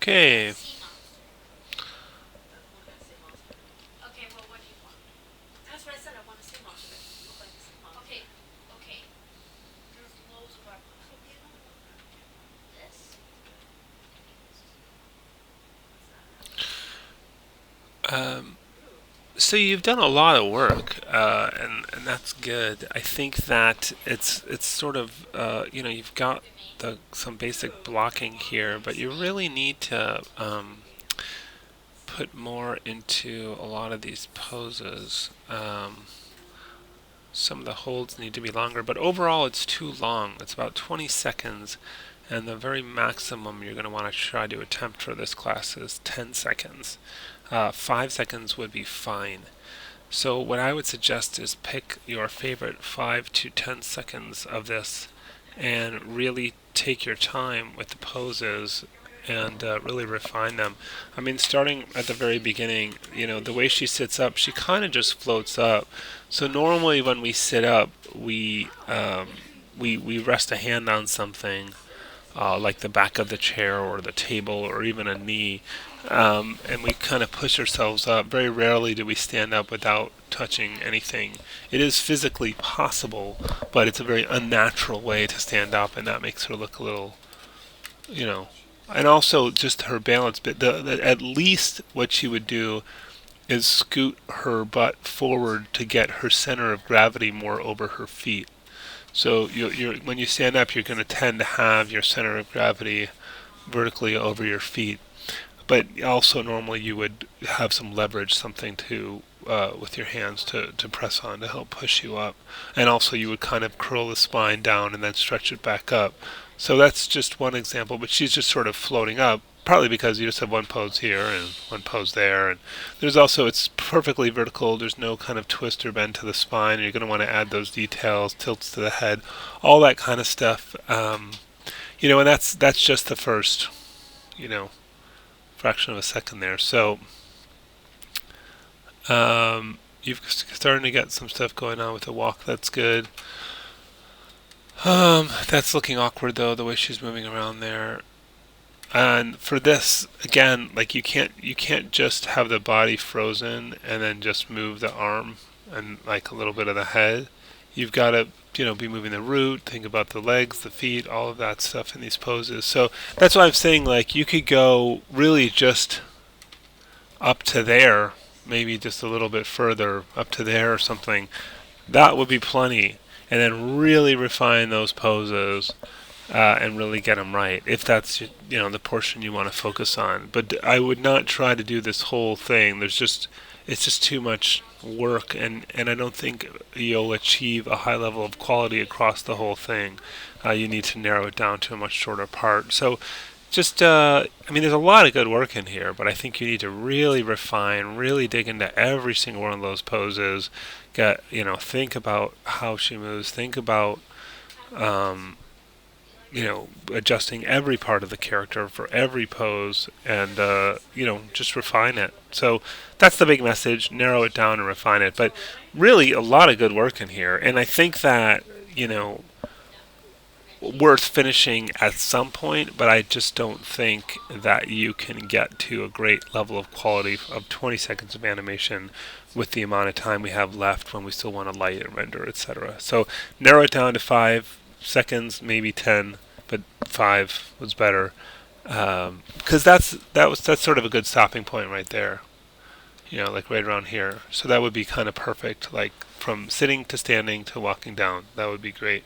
Okay. Um, so you've done a lot of work, and that's good. I think that it's sort of you've got some basic blocking here, but you really need to put more into a lot of these poses. Some of the holds need to be longer, but overall it's too long. It's about 20 seconds, and the very maximum you're going to want to try to attempt for this class is 10 seconds. 5 seconds would be fine. So what I would suggest is pick your favorite 5 to 10 seconds of this and really take your time with the poses and really refine them. I mean, starting at the very beginning, the way she sits up, she kind of just floats up. So normally when we sit up, we rest a hand on something, like the back of the chair or the table or even a knee, and we kind of push ourselves up. Very rarely do we stand up without touching anything. It is physically possible, but it's a very unnatural way to stand up, and that makes her look a little, you know. And also just her balance. But at least what she would do is scoot her butt forward to get her center of gravity more over her feet. So when you stand up, you're going to tend to have your center of gravity vertically over your feet. But also normally you would have some leverage, something to with your hands to press on to help push you up. And also you would kind of curl the spine down and then stretch it back up. So that's just one example, but she's just sort of floating up, partly because you just have one pose here and one pose there. And there's also, it's perfectly vertical. There's no kind of twist or bend to the spine. You're going to want to add those details, tilts to the head, all that kind of stuff. And that's just the first, you know, fraction of a second there. So you've starting to get some stuff going on with the walk. That's good. That's looking awkward though, the way she's moving around there. And for this, again, like you can't just have the body frozen and then just move the arm and like a little bit of the head. You've got to be moving the root, think about the legs, the feet, all of that stuff in these poses. So that's why I'm saying, like, you could go really just up to there, maybe just a little bit further up to there or something. That would be plenty. And then really refine those poses, and really get them right, if that's the portion you want to focus on. But I would not try to do this whole thing. It's just too much work, and I don't think you'll achieve a high level of quality across the whole thing. You need to narrow it down to a much shorter part. So just, I mean, there's a lot of good work in here, but I think you need to really refine, really dig into every single one of those poses. Think about how she moves. Think about, adjusting every part of the character for every pose, and just refine it. So that's the big message: narrow it down and refine it. But really, a lot of good work in here, and I think that worth finishing at some point. But I just don't think that you can get to a great level of quality of 20 seconds of animation with the amount of time we have left when we still want to light and render, etc. So narrow it down to 5 seconds, maybe 10, but 5 was better, because that's sort of a good stopping point right there. Like right around here. So that would be kind of perfect, like from sitting to standing to walking down. That would be great.